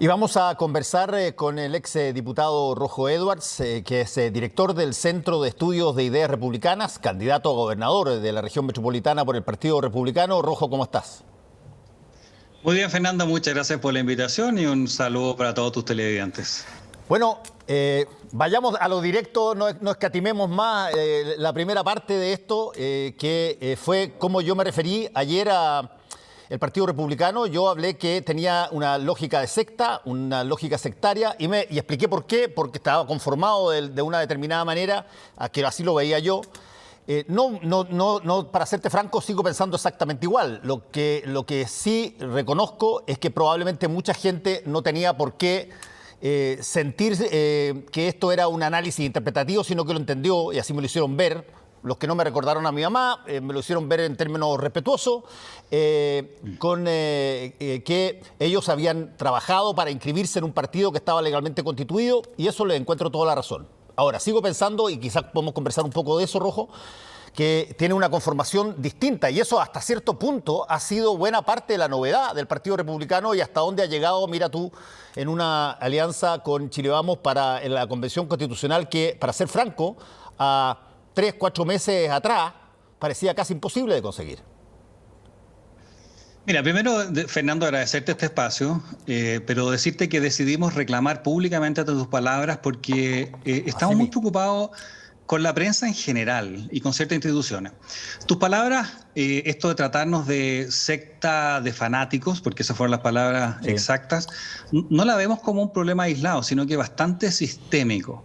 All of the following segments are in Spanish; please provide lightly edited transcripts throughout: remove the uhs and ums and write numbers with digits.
Y vamos a conversar con el ex diputado Rojo Edwards, que es director del Centro de Estudios de Ideas Republicanas, candidato a gobernador de la región metropolitana por el Partido Republicano. Rojo, ¿cómo estás? Muy bien, Fernando, muchas gracias por la invitación y un saludo para todos tus televidentes. Bueno, vayamos a lo directo, no escatimemos más la primera parte de esto, que fue como yo me referí ayer a el Partido Republicano. Yo hablé que tenía una lógica de secta, una lógica sectaria, y expliqué por qué, porque estaba conformado de una determinada manera, a que así lo veía yo. No, para serte franco, sigo pensando exactamente igual. Lo que sí reconozco es que probablemente mucha gente no tenía por qué sentir que esto era un análisis interpretativo, sino que lo entendió y así me lo hicieron ver. Los que no me recordaron a mi mamá, me lo hicieron ver en términos respetuosos, que ellos habían trabajado para inscribirse en un partido que estaba legalmente constituido, y eso les encuentro toda la razón. Ahora, sigo pensando, y quizás podemos conversar un poco de eso, Rojo, que tiene una conformación distinta, y eso hasta cierto punto ha sido buena parte de la novedad del Partido Republicano y hasta dónde ha llegado, mira tú, en una alianza con Chile Vamos en la Convención Constitucional que, para ser franco, a 3, 4 meses atrás parecía casi imposible de conseguir. Mira, primero, Fernando, agradecerte este espacio, pero decirte que decidimos reclamar públicamente tus palabras porque estamos muy preocupados con la prensa en general y con ciertas instituciones. Tus palabras, esto de tratarnos de secta de fanáticos, porque esas fueron las palabras exactas, no la vemos como un problema aislado, sino que bastante sistémico.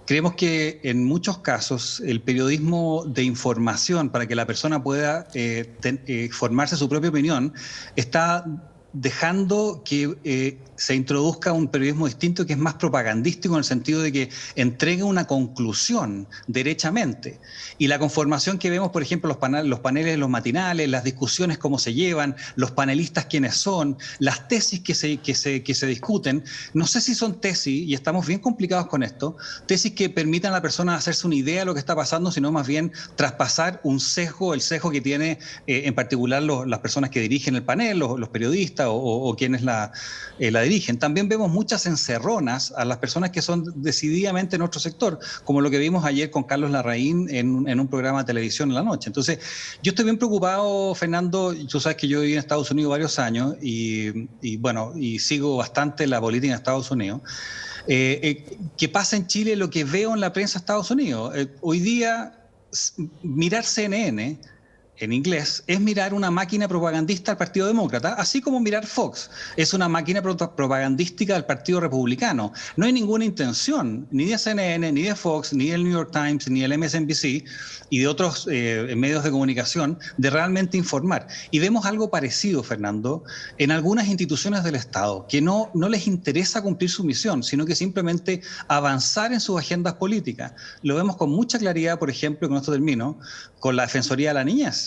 Creemos que en muchos casos el periodismo de información para que la persona pueda formarse su propia opinión está dejando que se introduzca un periodismo distinto que es más propagandístico en el sentido de que entrega una conclusión derechamente. Y la conformación que vemos, por ejemplo, los paneles de los matinales, las discusiones, cómo se llevan, los panelistas quiénes son, las tesis que se discuten, no sé si son tesis, y estamos bien complicados con esto, tesis que permitan a la persona hacerse una idea de lo que está pasando, sino más bien traspasar un sesgo, el sesgo que tiene en particular las personas que dirigen el panel, los periodistas o quienes la dirigen. También vemos muchas encerronas a las personas que son decididamente en nuestro sector, como lo que vimos ayer con Carlos Larraín en un programa de televisión en la noche. Entonces, yo estoy bien preocupado, Fernando. Tú sabes que yo viví en Estados Unidos varios años y sigo bastante la política en Estados Unidos. ¿Qué pasa en Chile? Lo que veo en la prensa de Estados Unidos. Hoy día, mirar CNN en inglés, es mirar una máquina propagandista al Partido Demócrata, así como mirar Fox. Es una máquina propagandística del Partido Republicano. No hay ninguna intención, ni de CNN, ni de Fox, ni del New York Times, ni del MSNBC y de otros medios de comunicación, de realmente informar. Y vemos algo parecido, Fernando, en algunas instituciones del Estado, que no les interesa cumplir su misión, sino que simplemente avanzar en sus agendas políticas. Lo vemos con mucha claridad, por ejemplo, con esto termino, con la Defensoría de la Niñez.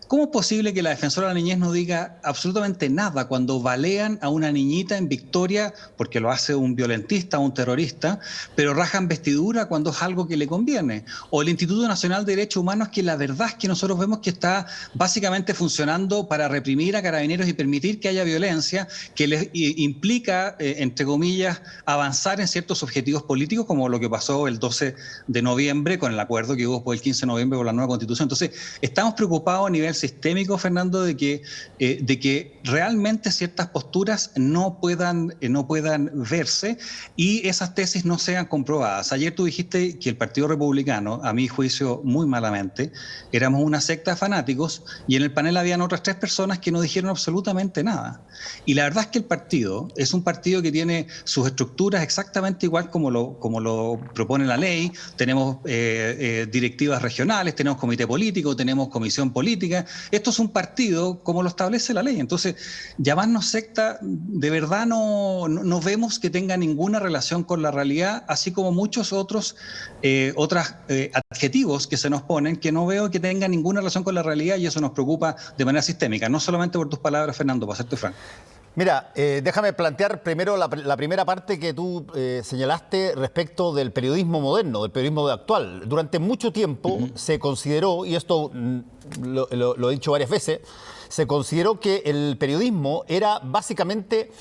¿Cómo es posible que la Defensora de la Niñez no diga absolutamente nada cuando balean a una niñita en Victoria porque lo hace un violentista, un terrorista, pero rajan vestidura cuando es algo que le conviene? O el Instituto Nacional de Derechos Humanos, que la verdad es que nosotros vemos que está básicamente funcionando para reprimir a carabineros y permitir que haya violencia, que les implica, entre comillas, avanzar en ciertos objetivos políticos, como lo que pasó el 12 de noviembre con el acuerdo que hubo por el 15 de noviembre por la nueva Constitución. Entonces, estamos preocupados a nivel sistémico, Fernando, de que realmente ciertas posturas no puedan verse y esas tesis no sean comprobadas. Ayer tú dijiste que el Partido Republicano, a mi juicio muy malamente, éramos una secta de fanáticos y en el panel habían otras 3 personas que no dijeron absolutamente nada. Y la verdad es que el partido es un partido que tiene sus estructuras exactamente igual como lo propone la ley. Tenemos directivas regionales, tenemos comité político, tenemos comisión política. Esto es un partido como lo establece la ley. Entonces, llamarnos secta, de verdad no vemos que tenga ninguna relación con la realidad, así como muchos otros adjetivos que se nos ponen que no veo que tengan ninguna relación con la realidad, y eso nos preocupa de manera sistémica. No solamente por tus palabras, Fernando, para serte franco. Mira, déjame plantear primero la primera parte que tú señalaste respecto del periodismo moderno, del periodismo actual. Durante mucho tiempo se consideró, y esto lo he dicho varias veces, se consideró que el periodismo era básicamente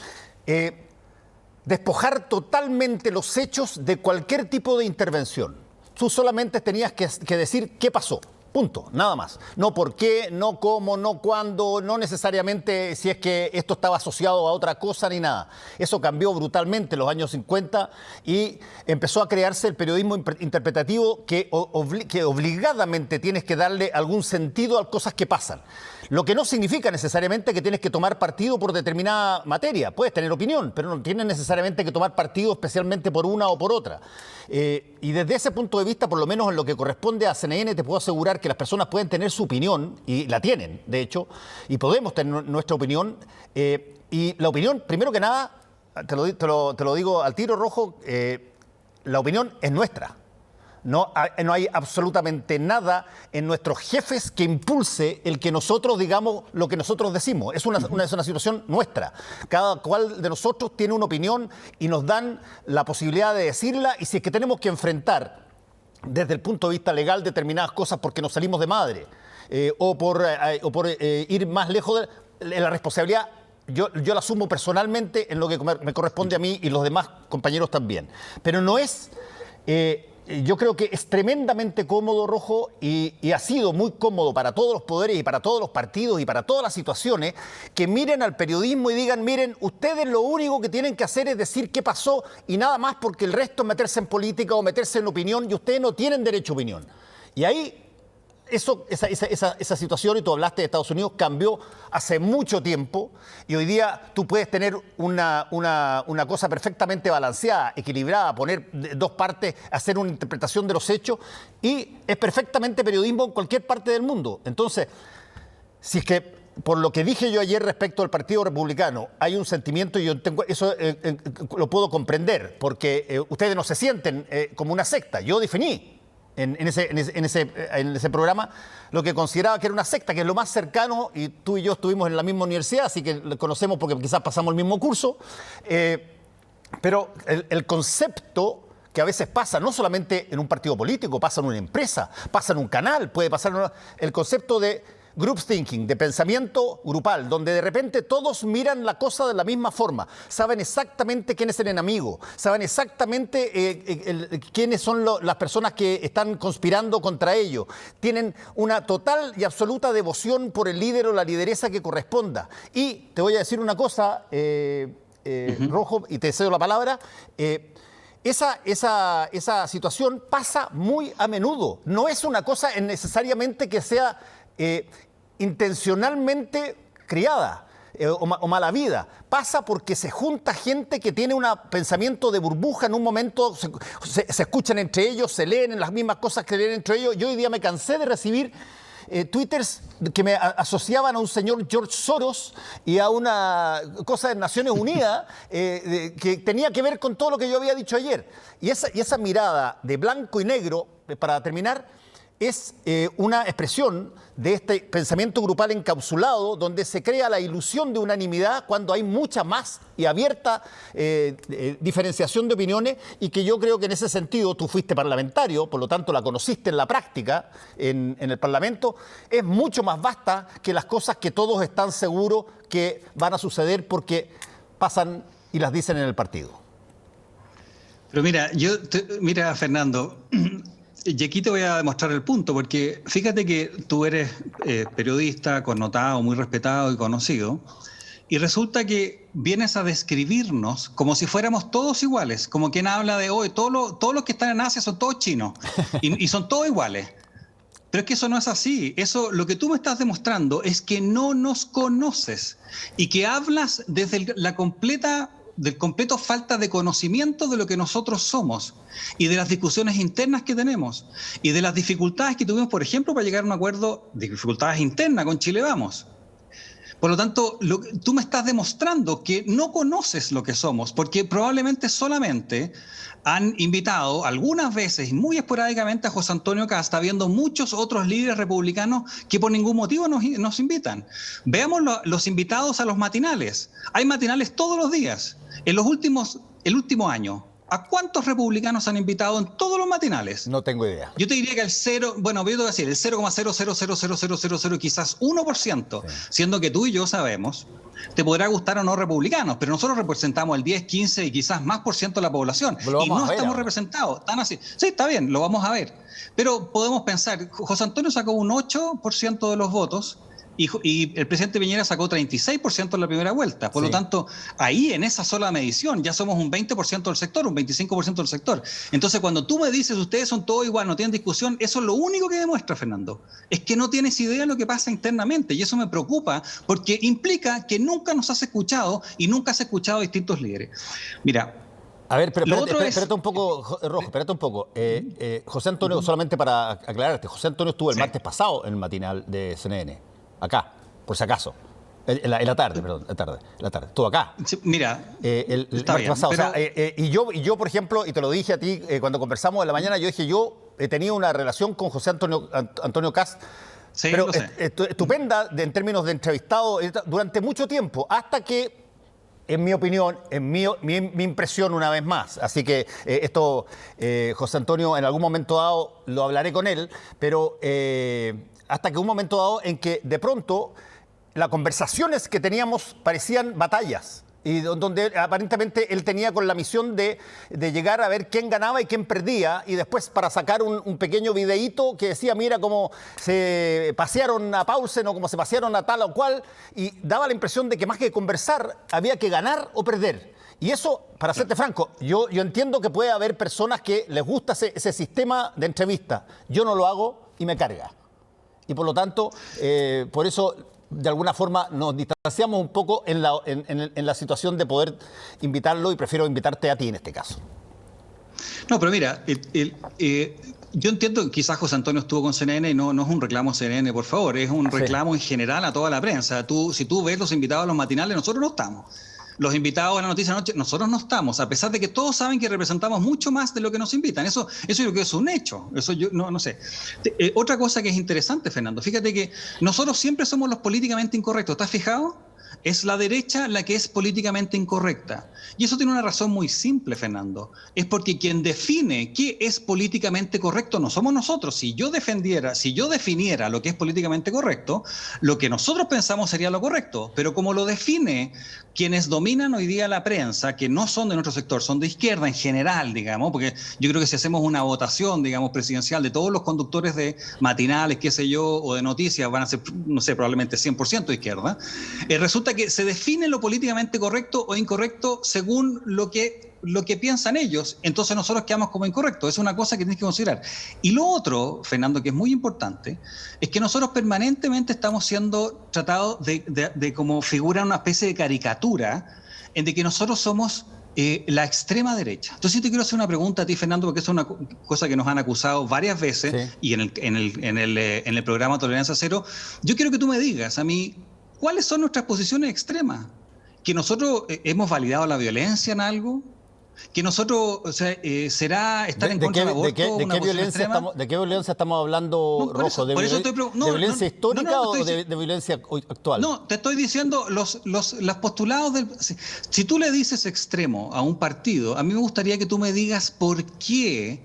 despojar totalmente los hechos de cualquier tipo de intervención. Tú solamente tenías que decir qué pasó. Punto, nada más. No por qué, no cómo, no cuándo, no necesariamente si es que esto estaba asociado a otra cosa ni nada. Eso cambió brutalmente en los años 50 y empezó a crearse el periodismo interpretativo que obligadamente tienes que darle algún sentido a cosas que pasan. Lo que no significa necesariamente que tienes que tomar partido por determinada materia. Puedes tener opinión, pero no tienes necesariamente que tomar partido especialmente por una o por otra. Y desde ese punto de vista, por lo menos en lo que corresponde a CNN, te puedo asegurar que las personas pueden tener su opinión, y la tienen, de hecho, y podemos tener nuestra opinión. Y la opinión, primero que nada, te lo digo al tiro rojo, la opinión es nuestra. No hay absolutamente nada en nuestros jefes que impulse el que nosotros digamos lo que nosotros decimos. Es una situación nuestra. Cada cual de nosotros tiene una opinión y nos dan la posibilidad de decirla, y si es que tenemos que enfrentar desde el punto de vista legal determinadas cosas porque nos salimos de madre o por ir más lejos de la responsabilidad, yo la asumo personalmente en lo que me corresponde a mí y los demás compañeros también. Pero no es... yo creo que es tremendamente cómodo, Rojo, y ha sido muy cómodo para todos los poderes y para todos los partidos y para todas las situaciones, que miren al periodismo y digan, miren, ustedes lo único que tienen que hacer es decir qué pasó y nada más, porque el resto es meterse en política o meterse en opinión, y ustedes no tienen derecho a opinión. Y ahí... Esa situación, y tú hablaste de Estados Unidos, cambió hace mucho tiempo, y hoy día tú puedes tener una cosa perfectamente balanceada, equilibrada, poner dos partes, hacer una interpretación de los hechos, y es perfectamente periodismo en cualquier parte del mundo. Entonces, si es que por lo que dije yo ayer respecto al Partido Republicano hay un sentimiento, y yo tengo, eso lo puedo comprender, porque ustedes no se sienten como una secta. Yo definí en ese programa lo que consideraba que era una secta, que es lo más cercano, y tú y yo estuvimos en la misma universidad, así que lo conocemos porque quizás pasamos el mismo curso, pero el concepto que a veces pasa, no solamente en un partido político, pasa en una empresa, pasa en un canal, puede pasar el concepto de group thinking, de pensamiento grupal, donde de repente todos miran la cosa de la misma forma, saben exactamente quién es el enemigo, saben exactamente quiénes son las personas que están conspirando contra ellos, tienen una total y absoluta devoción por el líder o la lideresa que corresponda. Y te voy a decir una cosa, Rojo, y te cedo la palabra. Esa situación pasa muy a menudo. No es una cosa necesariamente que sea intencionalmente criada o mala vida. Pasa porque se junta gente que tiene un pensamiento de burbuja. En un momento se escuchan entre ellos, se leen en las mismas cosas que leen entre ellos. Yo hoy día me cansé de recibir twitters que me asociaban a un señor George Soros y a una cosa de Naciones Unidas que tenía que ver con todo lo que yo había dicho ayer. Y esa mirada de blanco y negro, para terminar, es una expresión de este pensamiento grupal encapsulado, donde se crea la ilusión de unanimidad cuando hay mucha más y abierta diferenciación de opiniones, y que yo creo que en ese sentido tú fuiste parlamentario, por lo tanto la conociste en la práctica en el Parlamento, es mucho más vasta que las cosas que todos están seguros que van a suceder porque pasan y las dicen en el partido. Pero mira, Fernando, y aquí te voy a demostrar el punto, porque fíjate que tú eres periodista connotado, muy respetado y conocido, y resulta que vienes a describirnos como si fuéramos todos iguales, como quien habla de hoy, todos los que están en Asia son todos chinos y son todos iguales. Pero es que eso no es así. Eso, lo que tú me estás demostrando es que no nos conoces y que hablas desde del completo falta de conocimiento de lo que nosotros somos y de las discusiones internas que tenemos y de las dificultades que tuvimos, por ejemplo, para llegar a un acuerdo de dificultades internas con Chile Vamos. Por lo tanto, tú me estás demostrando que no conoces lo que somos, porque probablemente solamente han invitado algunas veces y muy esporádicamente a José Antonio Kast, habiendo muchos otros líderes republicanos que por ningún motivo nos invitan. Veamos los invitados a los matinales. Hay matinales todos los días. El último año ¿A cuántos republicanos han invitado en todos los matinales? No tengo idea. Yo te diría que el 0,0000000 quizás 1%, sí, siendo que tú y yo sabemos, te podrá gustar o no republicanos, pero nosotros representamos el 10, 15 y quizás más por ciento de la población. Y no estamos representados tan así. Sí, está bien, lo vamos a ver. Pero podemos pensar, José Antonio sacó un 8% de los votos, y el presidente Piñera sacó 36% en la primera vuelta. Por lo tanto, ahí en esa sola medición ya somos un 20% del sector, un 25% del sector. Entonces, cuando tú me dices, ustedes son todos igual, no tienen discusión, eso es lo único que demuestra, Fernando. Es que no tienes idea de lo que pasa internamente. Y eso me preocupa porque implica que nunca nos has escuchado y nunca has escuchado a distintos líderes. Mira. A ver, pero espérate un poco, Rojo, espérate un poco. José Antonio, solamente para aclararte, José Antonio estuvo el martes pasado en el matinal de CNN. Acá, por si acaso. En la tarde, perdón, la tarde. Estuvo acá. Sí, mira, el martes pasado. Pero... O sea, y yo, por ejemplo, y te lo dije a ti cuando conversamos en la mañana, yo dije, yo he tenido una relación con José Antonio Kast, sí, pero estupenda en términos de entrevistado durante mucho tiempo, hasta que, en mi opinión, mi impresión una vez más. Así que José Antonio, en algún momento dado lo hablaré con él, pero hasta que un momento dado en que de pronto las conversaciones que teníamos parecían batallas, y donde aparentemente él tenía con la misión de llegar a ver quién ganaba y quién perdía, y después para sacar un pequeño videíto que decía, mira cómo se pasearon a Paulsen o cómo se pasearon a tal o cual, y daba la impresión de que más que conversar había que ganar o perder. Y eso, para serte franco, yo entiendo que puede haber personas que les gusta ese sistema de entrevista. Yo no lo hago y me carga. Y por lo tanto, por eso, de alguna forma, nos distanciamos un poco en la situación de poder invitarlo, y prefiero invitarte a ti en este caso. No, pero mira, yo entiendo que quizás José Antonio estuvo con CNN y no es un reclamo a CNN, por favor, es un reclamo en general a toda la prensa. Si tú ves los invitados a los matinales, nosotros no estamos. Los invitados a la noticia de noche, nosotros no estamos, a pesar de que todos saben que representamos mucho más de lo que nos invitan. Eso yo creo que es un hecho. Eso yo no sé. Otra cosa que es interesante, Fernando, fíjate que nosotros siempre somos los políticamente incorrectos. ¿Estás fijado? Es la derecha la que es políticamente incorrecta. Y eso tiene una razón muy simple, Fernando. Es porque quien define qué es políticamente correcto no somos nosotros. Si yo definiera lo que es políticamente correcto, lo que nosotros pensamos sería lo correcto. Pero como lo define quienes dominan hoy día la prensa, que no son de nuestro sector, son de izquierda en general, digamos, porque yo creo que si hacemos una votación, digamos, presidencial de todos los conductores de matinales, qué sé yo, o de noticias, van a ser, no sé, probablemente 100% de izquierda, resulta que se define lo políticamente correcto o incorrecto según lo que piensan ellos. Entonces nosotros quedamos como incorrectos. Es una cosa que tienes que considerar. Y lo otro, Fernando, que es muy importante, es que nosotros permanentemente estamos siendo tratados de como figura una especie de caricatura en de que nosotros somos la extrema derecha. Entonces yo te quiero hacer una pregunta a ti, Fernando, porque es una cosa que nos han acusado varias veces, sí, y en el programa Tolerancia Cero. Yo quiero que tú me digas a mí, ¿cuáles son nuestras posiciones extremas? ¿Que nosotros hemos validado la violencia en algo? ¿Que nosotros, o sea, será estar en contra del aborto una posición extrema? ¿De qué violencia estamos hablando, no, Rojo? ¿De violencia histórica o de violencia actual? No, te estoy diciendo los postulados del... Si tú le dices extremo a un partido, a mí me gustaría que tú me digas por qué.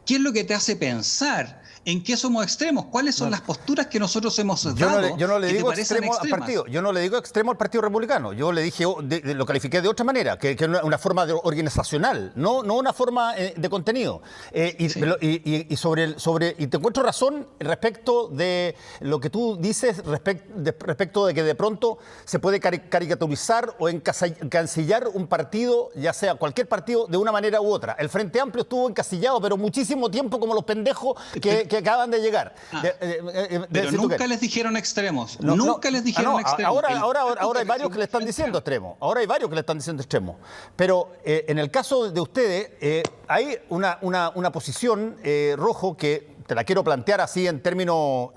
¿Qué es lo que te hace pensar en qué somos extremos? ¿Cuáles son las posturas que nosotros hemos dado? Yo no le digo extremo al partido. Yo no le digo extremo al Partido Republicano. Yo le dije, lo califiqué de otra manera, que es una forma organizacional, no una forma de contenido. Y te encuentro razón respecto de lo que tú dices respecto de que de pronto se puede caricaturizar o encasillar un partido, ya sea cualquier partido, de una manera u otra. El Frente Amplio estuvo encasillado, pero muchísimo tiempo, como los pendejos que acaban de llegar. Pero nunca les dijeron extremos. Nunca les dijeron extremos. Ahora hay varios que le están diciendo extremos. Ahora hay varios que le están diciendo extremos. Pero en el caso de ustedes, hay una posición, Rojo, que te la quiero plantear así en términos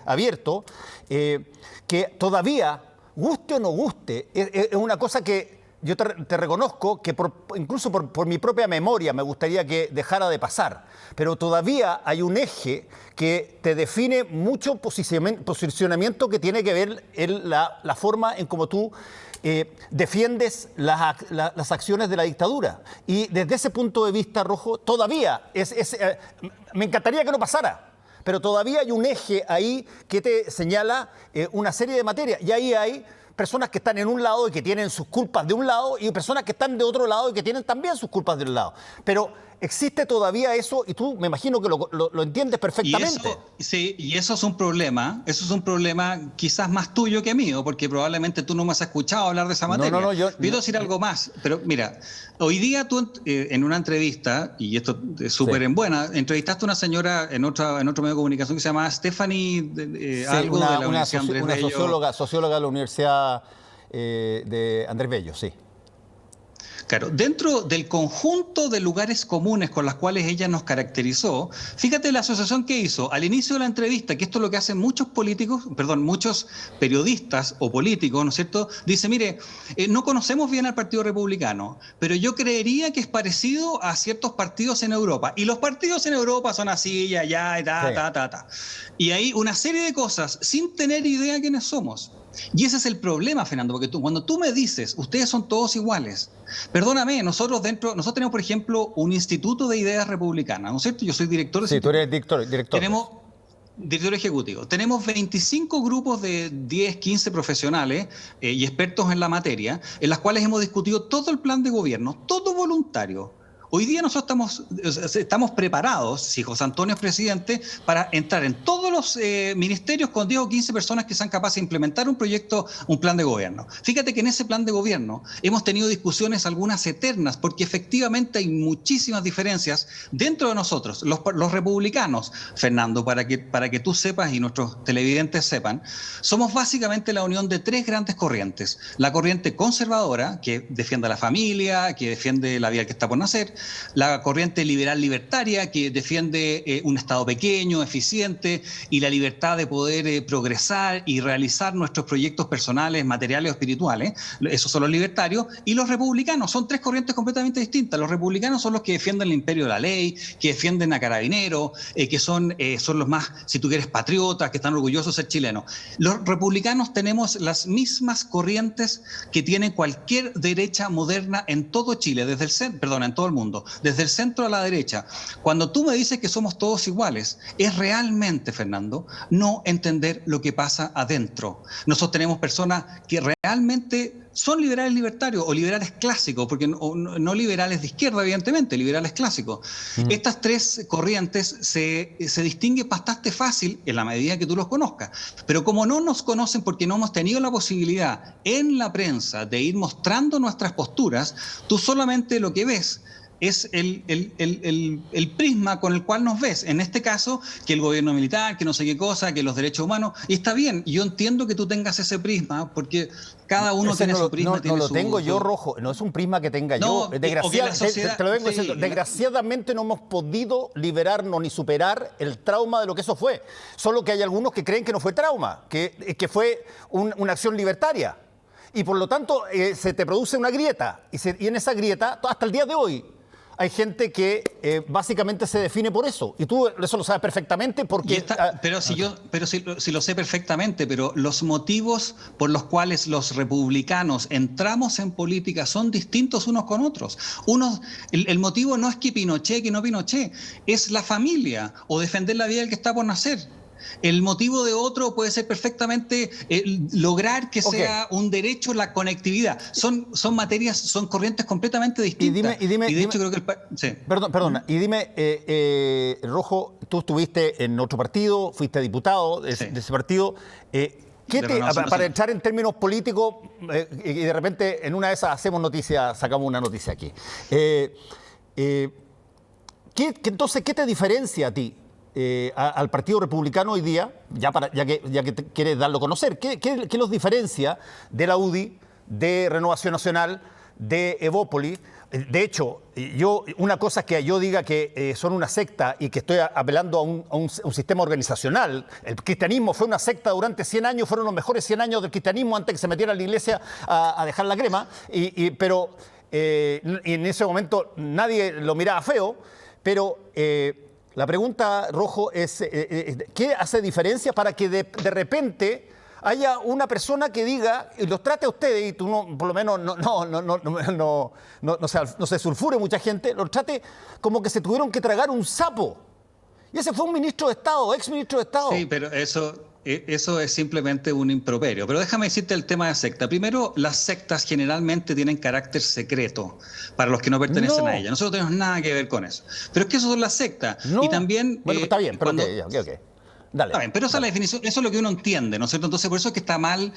abiertos, que todavía, guste o no guste, es una cosa que yo te reconozco que incluso por mi propia memoria me gustaría que dejara de pasar, pero todavía hay un eje que te define mucho posicionamiento que tiene que ver en la forma en cómo tú defiendes las acciones de la dictadura. Y desde ese punto de vista, Rojo, todavía me encantaría que no pasara, pero todavía hay un eje ahí que te señala una serie de materias. Y ahí hay personas que están en un lado y que tienen sus culpas de un lado, y personas que están de otro lado y que tienen también sus culpas de un lado. Pero existe todavía eso, y tú me imagino que lo entiendes perfectamente. Y eso es un problema quizás más tuyo que mío, porque probablemente tú no me has escuchado hablar de esa materia. Quiero decir algo más, pero mira, hoy día tú en una entrevista, y esto es súper en buena, entrevistaste a una señora en otro medio de comunicación que se llama Stephanie, algo de la Universidad Andrés Bello. Una socióloga de la Universidad de Andrés Bello, sí. Claro, dentro del conjunto de lugares comunes con las cuales ella nos caracterizó, fíjate la asociación que hizo al inicio de la entrevista, que esto es lo que hacen muchos periodistas o políticos, ¿no es cierto? Dice, mire, no conocemos bien al Partido Republicano, pero yo creería que es parecido a ciertos partidos en Europa. Y los partidos en Europa son así, y allá, y hay una serie de cosas sin tener idea de quiénes somos. Y ese es el problema, Fernando, porque cuando tú me dices, ustedes son todos iguales, perdóname, nosotros tenemos, por ejemplo, un instituto de ideas republicanas, ¿no es cierto? Yo soy director de... Sí, tú eres director. Tenemos director ejecutivo. Tenemos 25 grupos de 10, 15 profesionales y expertos en la materia, en las cuales hemos discutido todo el plan de gobierno, todo voluntario. Hoy día nosotros estamos preparados, si José Antonio es presidente, para entrar en todos los ministerios con 10 o 15 personas que sean capaces de implementar un proyecto, un plan de gobierno. Fíjate que en ese plan de gobierno hemos tenido discusiones algunas eternas, porque efectivamente hay muchísimas diferencias dentro de nosotros. Los republicanos, Fernando, para que tú sepas y nuestros televidentes sepan, somos básicamente la unión de tres grandes corrientes. La corriente conservadora, que defiende a la familia, que defiende la vida que está por nacer; la corriente liberal libertaria, que defiende un Estado pequeño, eficiente, y la libertad de poder progresar y realizar nuestros proyectos personales, materiales o espirituales. Esos son los libertarios. Y los republicanos son tres corrientes completamente distintas. Los republicanos son los que defienden el imperio de la ley, que defienden a Carabineros, que son los más, si tú quieres, patriotas, que están orgullosos de ser chilenos. Los republicanos tenemos las mismas corrientes que tiene cualquier derecha moderna en todo Chile, en todo el mundo. Desde el centro a la derecha. Cuando tú me dices que somos todos iguales, es realmente, Fernando, no entender lo que pasa adentro. Nosotros tenemos personas que realmente son liberales libertarios o liberales clásicos, porque no liberales de izquierda, evidentemente, liberales clásicos. Estas tres corrientes se distinguen bastante fácil en la medida que tú los conozcas. Pero como no nos conocen porque no hemos tenido la posibilidad en la prensa de ir mostrando nuestras posturas, tú solamente lo que ves es el prisma con el cual nos ves. En este caso, que el gobierno militar, que no sé qué cosa, que los derechos humanos. Y está bien, yo entiendo que tú tengas ese prisma, porque cada uno tiene su prisma. No lo tengo yo, Rojo. No es un prisma que tenga yo. Desgraciadamente no hemos podido liberarnos ni superar el trauma de lo que eso fue. Solo que hay algunos que creen que no fue trauma, que fue una acción libertaria. Y por lo tanto se te produce una grieta. Y en esa grieta, hasta el día de hoy, hay gente que básicamente se define por eso. Y tú eso lo sabes perfectamente porque... Sí lo sé perfectamente, pero los motivos por los cuales los republicanos entramos en política son distintos unos con otros. El motivo no es que Pinochet, que no Pinochet, es la familia o defender la vida del que está por nacer. El motivo de otro puede ser perfectamente lograr que sea un derecho la conectividad. Son materias, son corrientes completamente distintas. Y de hecho creo que sí. Perdona. Y dime, Rojo, tú estuviste en otro partido, fuiste diputado de ese partido. Para entrar en términos políticos, y de repente en una de esas sacamos una noticia aquí. Entonces, ¿qué te diferencia a ti? Al Partido Republicano hoy día, ya que quieres darlo a conocer, ¿qué los diferencia de la UDI, de Renovación Nacional, de Evópolis De hecho, una cosa es que yo diga que son una secta y que estoy apelando a un sistema organizacional. El cristianismo fue una secta durante 100 años, fueron los mejores 100 años del cristianismo antes que se metiera a la iglesia a dejar la crema, pero en ese momento nadie lo miraba feo, pero la pregunta, Rojo, es ¿qué hace diferencia para que de repente haya una persona que diga, y los trate a ustedes, y tú no, por lo menos no se sulfure mucha gente, los trate como que se tuvieron que tragar un sapo? Y ese fue un ministro de Estado, ex ministro de Estado. Sí, pero eso es simplemente un improperio. Pero déjame decirte el tema de secta. Primero, las sectas generalmente tienen carácter secreto para los que no pertenecen a ellas. Nosotros no tenemos nada que ver con eso. Pero es que eso son las sectas. No. Y también... Bueno, está bien, pero okay. Dale. Está bien, pero esa es la definición, eso es lo que uno entiende, ¿no es cierto? Entonces, por eso es que está mal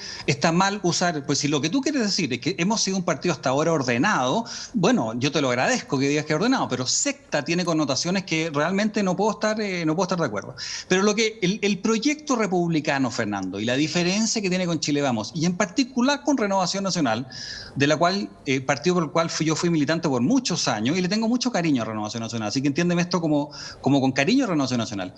usar, pues si lo que tú quieres decir es que hemos sido un partido hasta ahora ordenado, bueno, yo te lo agradezco que digas que es ordenado, pero secta tiene connotaciones que realmente no puedo estar de acuerdo. Pero lo que el proyecto republicano, Fernando, y la diferencia que tiene con Chile Vamos, y en particular con Renovación Nacional, de la cual, partido por el cual yo fui militante por muchos años, y le tengo mucho cariño a Renovación Nacional, así que entiéndeme esto como con cariño a Renovación Nacional,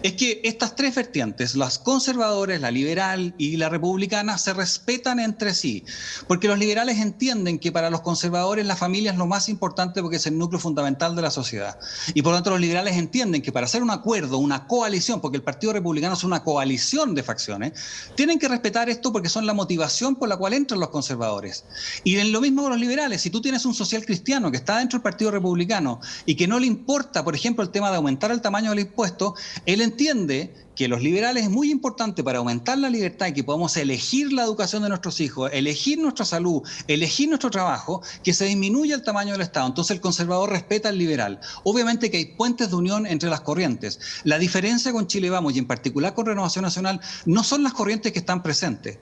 es que estas tres vertientes, las conservadoras, la liberal y la republicana, se respetan entre sí, porque los liberales entienden que para los conservadores la familia es lo más importante porque es el núcleo fundamental de la sociedad, y por lo tanto los liberales entienden que para hacer un acuerdo, una coalición, porque el Partido Republicano es una coalición de facciones, tienen que respetar esto porque son la motivación por la cual entran los conservadores. Y en lo mismo con los liberales, si tú tienes un social cristiano que está dentro del Partido Republicano y que no le importa, por ejemplo, el tema de aumentar el tamaño del impuesto, él entiende que los liberales es muy importante para aumentar la libertad y que podamos elegir la educación de nuestros hijos, elegir nuestra salud, elegir nuestro trabajo, que se disminuya el tamaño del Estado. Entonces el conservador respeta al liberal. Obviamente que hay puentes de unión entre las corrientes. La diferencia con Chile Vamos y en particular con Renovación Nacional no son las corrientes que están presentes.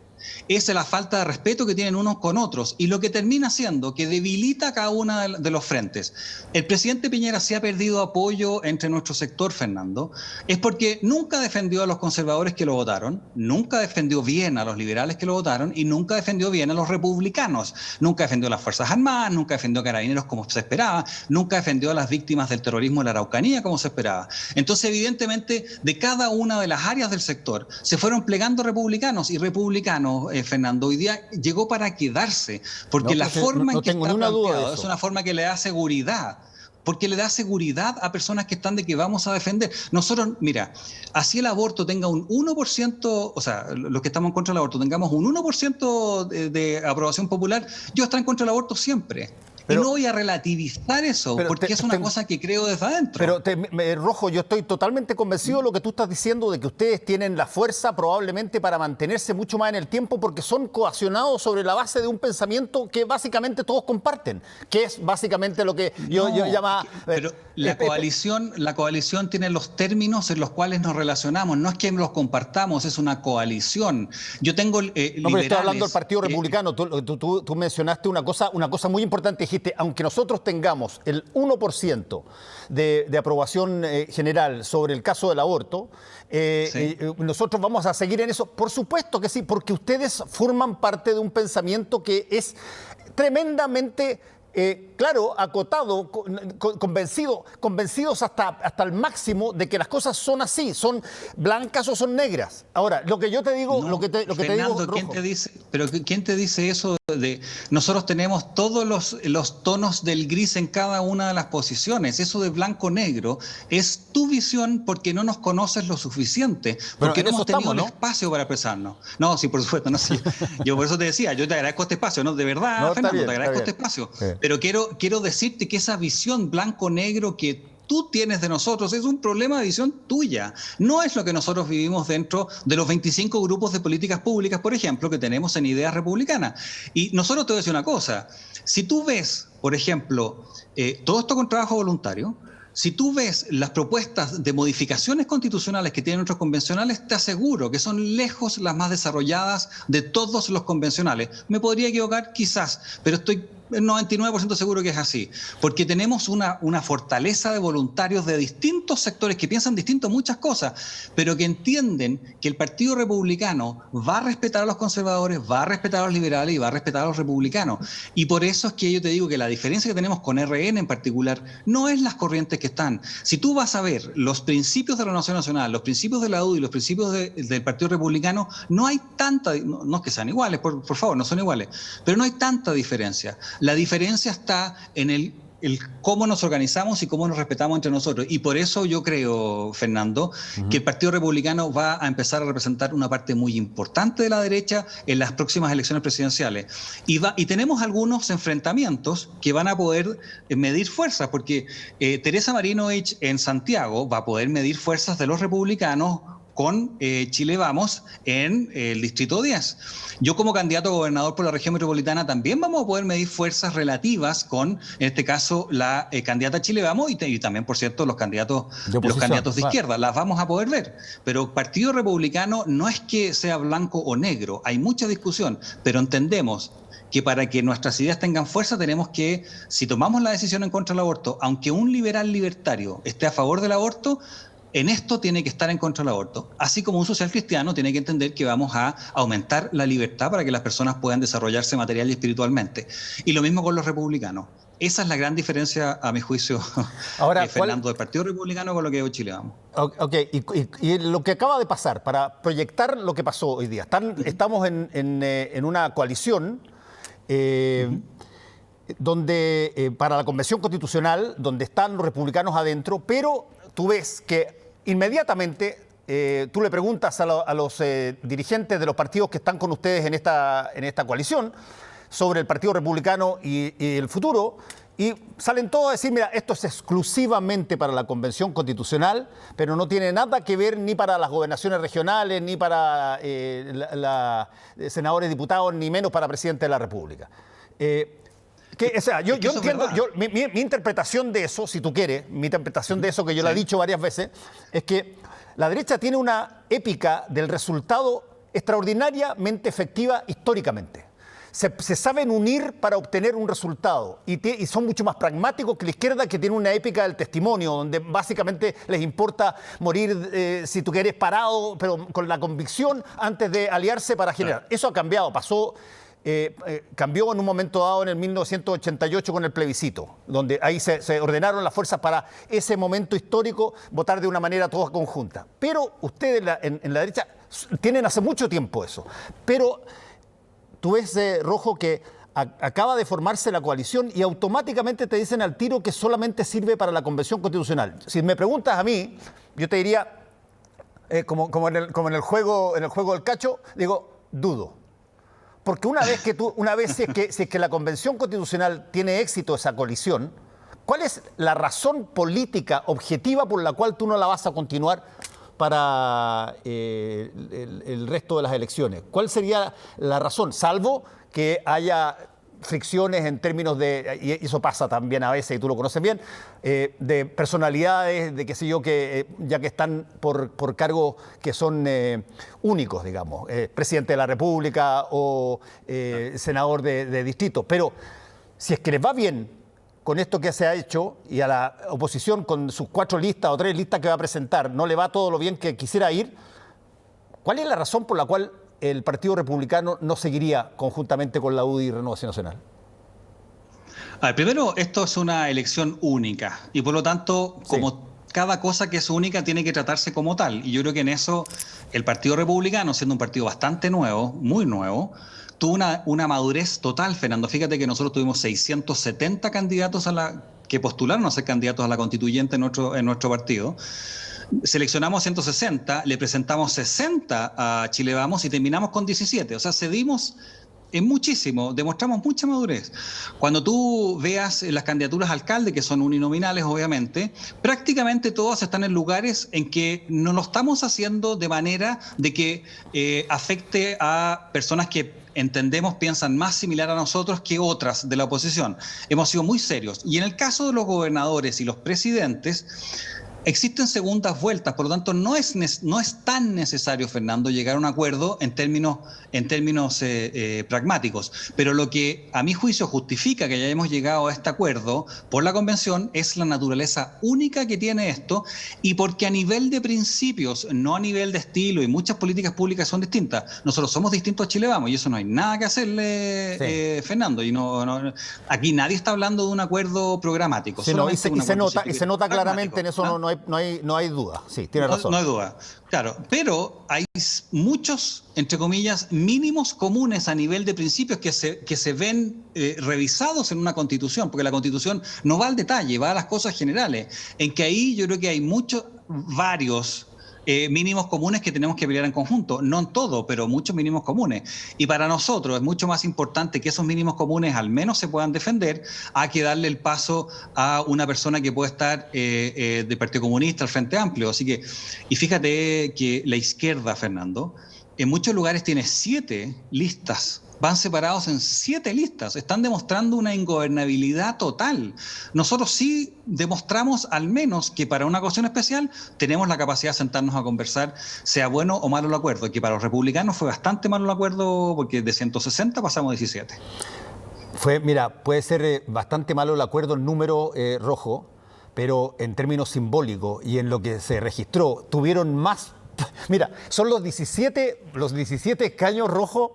Es la falta de respeto que tienen unos con otros y lo que termina siendo que debilita cada uno de los frentes. El presidente Piñera sí ha perdido apoyo entre nuestro sector, Fernando, es porque nunca defendió a los conservadores que lo votaron, nunca defendió bien a los liberales que lo votaron y nunca defendió bien a los republicanos, nunca defendió a las Fuerzas Armadas, nunca defendió a Carabineros como se esperaba, nunca defendió a las víctimas del terrorismo en la Araucanía como se esperaba. Entonces, evidentemente, de cada una de las áreas del sector se fueron plegando republicanos y republicanos, Fernando, hoy día llegó para quedarse, porque la forma en que está planteado es una forma que le da seguridad, porque le da seguridad a personas que están de que vamos a defender. Nosotros, mira, así el aborto tenga un 1%, o sea, los que estamos en contra del aborto, tengamos un 1% de aprobación popular, yo estaré en contra del aborto siempre. Pero, y no voy a relativizar eso, porque es una cosa que creo desde adentro. Pero, Rojo, yo estoy totalmente convencido de lo que tú estás diciendo, de que ustedes tienen la fuerza probablemente para mantenerse mucho más en el tiempo, porque son coaccionados sobre la base de un pensamiento que básicamente todos comparten, que es básicamente lo que yo llamaba... Pero la coalición tiene los términos en los cuales nos relacionamos, no es que los compartamos, es una coalición. Yo tengo liberales... No, pero estoy hablando del Partido Republicano, tú mencionaste una cosa muy importante. Aunque nosotros tengamos el 1% de aprobación general sobre el caso del aborto, nosotros vamos a seguir en eso. Por supuesto que sí, porque ustedes forman parte de un pensamiento que es tremendamente... claro, acotado, convencidos hasta el máximo de que las cosas son así, son blancas o son negras. Ahora, lo que yo te digo, no, lo que Fernando, te digo, ¿quién te dice eso de nosotros tenemos todos los tonos del gris en cada una de las posiciones? Eso de blanco-negro es tu visión porque no nos conoces lo suficiente, porque no hemos tenido el espacio para expresarnos. No, sí, por supuesto, no sé. Yo por eso te decía, yo te agradezco este espacio, ¿no? De verdad, Fernando, te agradezco este espacio. Pero quiero decirte que esa visión blanco-negro que tú tienes de nosotros es un problema de visión tuya. No es lo que nosotros vivimos dentro de los 25 grupos de políticas públicas, por ejemplo, que tenemos en Ideas Republicanas. Y nosotros te voy a decir una cosa. Si tú ves, por ejemplo, todo esto con trabajo voluntario, si tú ves las propuestas de modificaciones constitucionales que tienen otros convencionales, te aseguro que son lejos las más desarrolladas de todos los convencionales. Me podría equivocar quizás, pero estoy el 99% seguro que es así, porque tenemos una fortaleza de voluntarios de distintos sectores que piensan distinto en muchas cosas, pero que entienden que el Partido Republicano va a respetar a los conservadores, va a respetar a los liberales y va a respetar a los republicanos. Y por eso es que yo te digo que la diferencia que tenemos con RN en particular no es las corrientes que están. Si tú vas a ver los principios de la Renovación Nacional, los principios de la UDI y los principios del Partido Republicano, no hay tanta, no es que sean iguales, por favor, no son iguales, pero no hay tanta diferencia. La diferencia está en el cómo nos organizamos y cómo nos respetamos entre nosotros. Y por eso yo creo, Fernando, que el Partido Republicano va a empezar a representar una parte muy importante de la derecha en las próximas elecciones presidenciales. Y tenemos algunos enfrentamientos que van a poder medir fuerzas, porque Teresa Marinovich en Santiago va a poder medir fuerzas de los republicanos con Chile Vamos en el Distrito 10. Yo como candidato a gobernador por la región metropolitana también vamos a poder medir fuerzas relativas con, en este caso, la candidata Chile Vamos y también, por cierto, los candidatos de izquierda. Las vamos a poder ver. Pero Partido Republicano no es que sea blanco o negro. Hay mucha discusión, pero entendemos que para que nuestras ideas tengan fuerza tenemos que, si tomamos la decisión en contra del aborto, aunque un liberal libertario esté a favor del aborto, en esto tiene que estar en contra del aborto. Así como un social cristiano tiene que entender que vamos a aumentar la libertad para que las personas puedan desarrollarse material y espiritualmente. Y lo mismo con los republicanos. Esa es la gran diferencia, a mi juicio, ahora, Fernando, del Partido Republicano con lo que es Chile Vamos. Ok, y lo que acaba de pasar, para proyectar lo que pasó hoy día. Estamos en una coalición donde para la Convención Constitucional, donde están los republicanos adentro, pero tú ves que inmediatamente tú le preguntas a los dirigentes de los partidos que están con ustedes en esta coalición sobre el Partido Republicano y el futuro, y salen todos a decir, mira, esto es exclusivamente para la Convención Constitucional, pero no tiene nada que ver ni para las gobernaciones regionales, ni para senadores, diputados, ni menos para presidente de la República. O sea, yo entiendo, mi interpretación de eso, si tú quieres, mi interpretación de eso, que yo la he dicho varias veces, es que la derecha tiene una épica del resultado extraordinariamente efectiva históricamente. Se saben unir para obtener un resultado y son mucho más pragmáticos que la izquierda, que tiene una épica del testimonio, donde básicamente les importa morir, si tú quieres, parado, pero con la convicción antes de aliarse para generar. Claro. Eso ha cambiado, cambió en un momento dado en el 1988 con el plebiscito, donde ahí se ordenaron las fuerzas para ese momento histórico votar de una manera toda conjunta. Pero ustedes en la derecha tienen hace mucho tiempo eso. Pero tú ves, Rojo, que acaba de formarse la coalición y automáticamente te dicen al tiro que solamente sirve para la Convención Constitucional. Si me preguntas a mí, yo te diría, como en el juego del cacho, digo, dudo. Porque una vez si es que la Convención Constitucional tiene éxito, esa coalición, ¿cuál es la razón política objetiva por la cual tú no la vas a continuar para el resto de las elecciones? ¿Cuál sería la razón? Salvo que haya fricciones en términos de, y eso pasa también a veces, y tú lo conoces bien, de personalidades, de qué sé yo, que ya que están por cargos que son únicos, digamos, presidente de la República o senador de distrito. Pero si es que les va bien con esto que se ha hecho y a la oposición con sus 4 listas o 3 listas que va a presentar no le va todo lo bien que quisiera ir, ¿cuál es la razón por la cual el Partido Republicano no seguiría conjuntamente con la UDI y Renovación Nacional? A ver, primero, esto es una elección única y por lo tanto, como cada cosa que es única tiene que tratarse como tal. Y yo creo que en eso el Partido Republicano, siendo un partido bastante nuevo, muy nuevo, tuvo una madurez total, Fernando. Fíjate que nosotros tuvimos 670 candidatos que postularon a ser candidatos a la constituyente en nuestro partido. Seleccionamos 160, le presentamos 60 a Chile Vamos y terminamos con 17. O sea, cedimos en muchísimo, demostramos mucha madurez. Cuando tú veas las candidaturas a alcalde, que son uninominales obviamente, prácticamente todas están en lugares en que no lo estamos haciendo de manera de que afecte a personas que entendemos piensan más similar a nosotros que otras de la oposición. Hemos sido muy serios. Y en el caso de los gobernadores y los presidentes, existen segundas vueltas, por lo tanto no es tan necesario, Fernando, llegar a un acuerdo en términos pragmáticos. Pero lo que a mi juicio justifica que hayamos llegado a este acuerdo por la Convención es la naturaleza única que tiene esto, y porque a nivel de principios, no a nivel de estilo, y muchas políticas públicas son distintas. Nosotros somos distintos a Chile Vamos, y eso no hay nada que hacerle, Fernando. Y aquí nadie está hablando de un acuerdo programático. Sí, y se nota claramente en eso, no hay duda. Sí, tiene razón. No hay duda, claro. Pero hay muchos, entre comillas, mínimos comunes a nivel de principios que se ven revisados en una Constitución, porque la Constitución no va al detalle, va a las cosas generales, en que ahí yo creo que hay varios mínimos comunes que tenemos que pelear en conjunto, no en todo, pero muchos mínimos comunes. Y para nosotros es mucho más importante que esos mínimos comunes al menos se puedan defender, a que darle el paso a una persona que puede estar del Partido Comunista, al Frente Amplio. Así que, y fíjate que la izquierda, Fernando, en muchos lugares tiene 7 listas. Van separados en 7 listas. Están demostrando una ingobernabilidad total. Nosotros sí demostramos al menos que para una ocasión especial tenemos la capacidad de sentarnos a conversar, sea bueno o malo el acuerdo. Que para los republicanos fue bastante malo el acuerdo, porque de 160 pasamos a 17. Mira, puede ser bastante malo el acuerdo en número rojo, pero en términos simbólicos y en lo que se registró, tuvieron más. Mira, son los 17 escaños rojos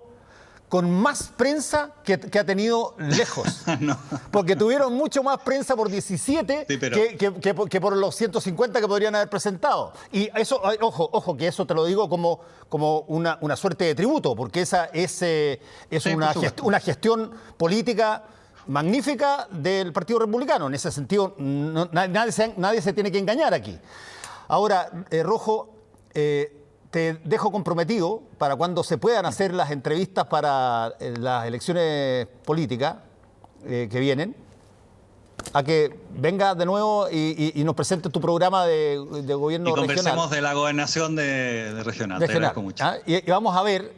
con más prensa que ha tenido lejos. No. Porque tuvieron mucho más prensa por 17 sí, que por los 150 que podrían haber presentado. Y eso, ojo, que eso te lo digo como una suerte de tributo, porque esa es una gestión política magnífica del Partido Republicano. En ese sentido, nadie se tiene que engañar aquí. Ahora, Rojo, te dejo comprometido para cuando se puedan hacer las entrevistas para las elecciones políticas que vienen, a que vengas de nuevo y nos presentes tu programa de gobierno regional. Y conversemos de la gobernación de regional. Te agradezco mucho. Y vamos a ver,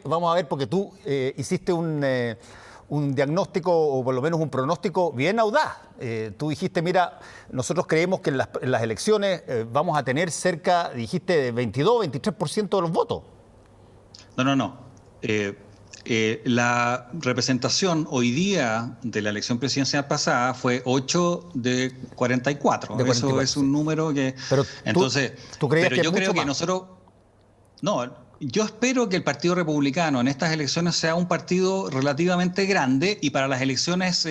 porque tú hiciste un diagnóstico, o por lo menos un pronóstico bien audaz. Tú dijiste, mira, nosotros creemos que en las elecciones vamos a tener cerca, dijiste, de 22-23% de los votos. No. La representación hoy día de la elección presidencial pasada fue 8 de 44. Eso es un número que... Pero entonces, ¿tú creías que yo creo que nosotros... No, yo espero que el Partido Republicano en estas elecciones sea un partido relativamente grande, y para las elecciones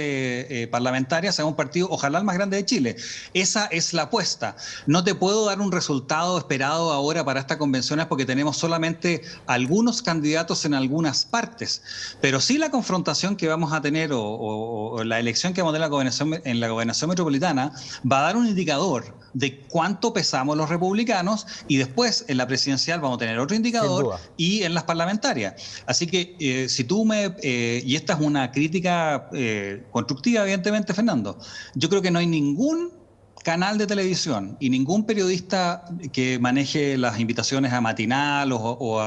parlamentarias sea un partido, ojalá el más grande de Chile. Esa es la apuesta. No te puedo dar un resultado esperado ahora para estas convenciones porque tenemos solamente algunos candidatos en algunas partes, pero sí la confrontación que vamos a tener o la elección que vamos a tener en la gobernación metropolitana va a dar un indicador de cuánto pesamos los republicanos, y después en la presidencial vamos a tener otro indicador, y en las parlamentarias. Así que si tú y esta es una crítica constructiva, evidentemente, Fernando, yo creo que no hay ningún canal de televisión y ningún periodista que maneje las invitaciones a matinal o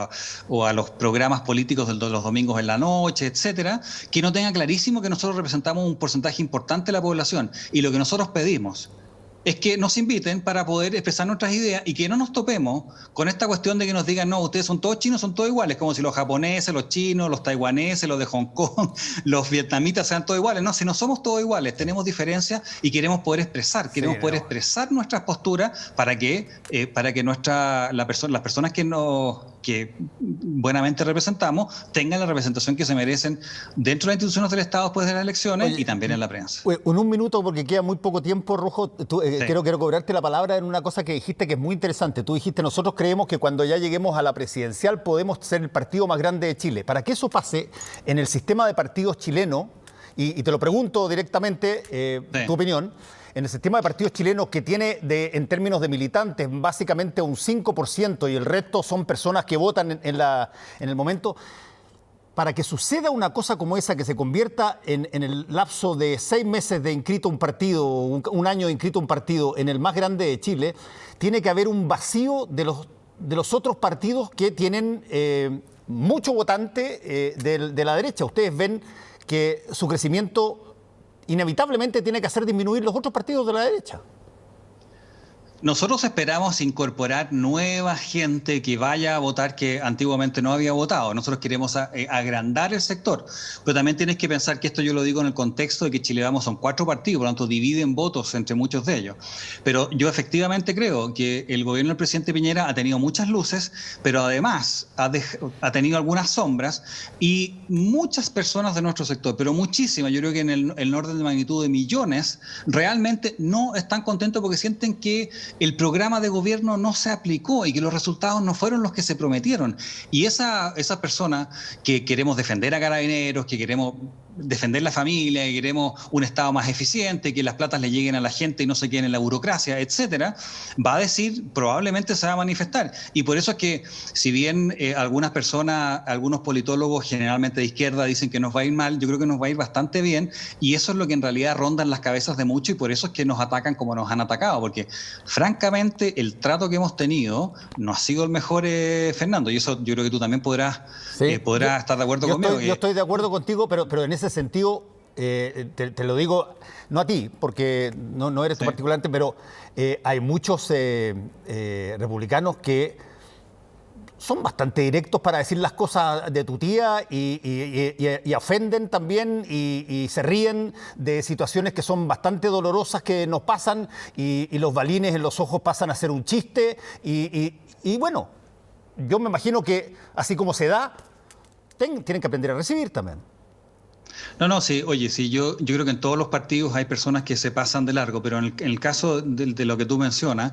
a los programas políticos de los domingos en la noche, etcétera, que no tenga clarísimo que nosotros representamos un porcentaje importante de la población, y lo que nosotros pedimos es que nos inviten para poder expresar nuestras ideas y que no nos topemos con esta cuestión de que nos digan, no, ustedes son todos chinos, son todos iguales, como si los japoneses, los chinos, los taiwaneses, los de Hong Kong, los vietnamitas sean todos iguales. No, si no somos todos iguales, tenemos diferencias y queremos poder expresar, expresar nuestras posturas para que las personas que buenamente representamos tengan la representación que se merecen dentro de las instituciones del Estado después de las elecciones. Y también en la prensa. En un minuto, porque queda muy poco tiempo, Rojo, quiero cobrarte la palabra en una cosa que dijiste que es muy interesante. Tú dijiste, nosotros creemos que cuando ya lleguemos a la presidencial podemos ser el partido más grande de Chile. Para que eso pase en el sistema de partidos chileno, y te lo pregunto directamente, tu opinión, en el sistema de partidos chilenos que tiene en términos de militantes básicamente un 5% y el resto son personas que votan en el momento, para que suceda una cosa como esa, que se convierta en el lapso de 6 meses de inscrito un partido, un año de inscrito un partido en el más grande de Chile, tiene que haber un vacío de los otros partidos que tienen mucho votante de la derecha. Ustedes ven que su crecimiento inevitablemente tiene que hacer disminuir los otros partidos de la derecha. Nosotros esperamos incorporar nueva gente que vaya a votar que antiguamente no había votado. Nosotros queremos agrandar el sector, pero también tienes que pensar que esto yo lo digo en el contexto de que Chile Vamos son 4 partidos, por lo tanto dividen votos entre muchos de ellos. Pero yo efectivamente creo que el gobierno del presidente Piñera ha tenido muchas luces, pero además ha tenido algunas sombras y muchas personas de nuestro sector, pero muchísimas, yo creo que en el orden de magnitud de millones, realmente no están contentos porque sienten que el programa de gobierno no se aplicó y que los resultados no fueron los que se prometieron. Y esas personas que queremos defender a Carabineros, que queremos defender la familia, que queremos un Estado más eficiente, que las platas le lleguen a la gente y no se queden en la burocracia, etcétera, va a decir, probablemente se va a manifestar. Y por eso es que, si bien algunas personas, algunos politólogos generalmente de izquierda dicen que nos va a ir mal, yo creo que nos va a ir bastante bien, y eso es lo que en realidad ronda en las cabezas de muchos, y por eso es que nos atacan como nos han atacado, porque francamente el trato que hemos tenido no ha sido el mejor, Fernando, y eso yo creo que tú también podrás estar de acuerdo conmigo. Yo estoy de acuerdo contigo, pero en ese sentido, te lo digo, no a ti, porque no eres tú particularmente, pero hay muchos republicanos que son bastante directos para decir las cosas de tu tía y ofenden también y se ríen de situaciones que son bastante dolorosas que nos pasan y los balines en los ojos pasan a ser un chiste y bueno, yo me imagino que así como se da, tienen que aprender a recibir también. No, sí, oye, sí, yo creo que en todos los partidos hay personas que se pasan de largo, pero en el caso de lo que tú mencionas,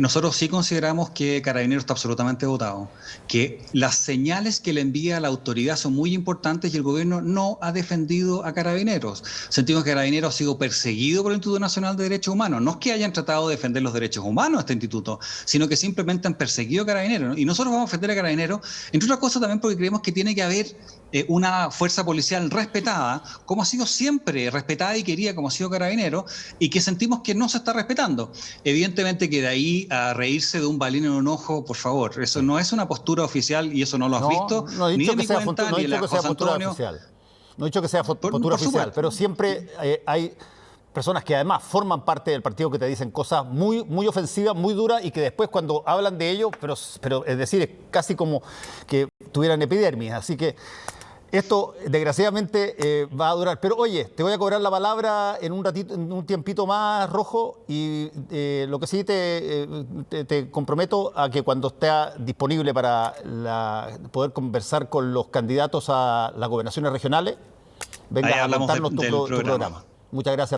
nosotros sí consideramos que Carabineros está absolutamente votado, que las señales que le envía a la autoridad son muy importantes y el gobierno no ha defendido a Carabineros. Sentimos que Carabineros ha sido perseguido por el Instituto Nacional de Derechos Humanos. No es que hayan tratado de defender los derechos humanos a este instituto, sino que simplemente han perseguido a Carabineros, ¿no? Y nosotros vamos a defender a Carabineros, entre otras cosas también porque creemos que tiene que haber una fuerza policial respetada, como ha sido siempre respetada y querida como ha sido Carabineros, y que sentimos que no se está respetando. Evidentemente que de ahí a reírse de un balín en un ojo, por favor, eso no es una postura oficial y eso no lo has visto, ni de mi cuenta, ni de la José Antonio. No he dicho que sea postura oficial, pero siempre hay personas que además forman parte del partido que te dicen cosas muy, muy ofensivas, muy duras y que después cuando hablan de ello, pero es decir, es casi como que tuvieran epidermis. Así que esto, desgraciadamente, va a durar. Pero, oye, te voy a cobrar la palabra en un ratito, en un tiempito más, Rojo, y lo que sí te comprometo a que cuando esté disponible para poder conversar con los candidatos a las gobernaciones regionales, venga a contarnos tu programa. Muchas gracias.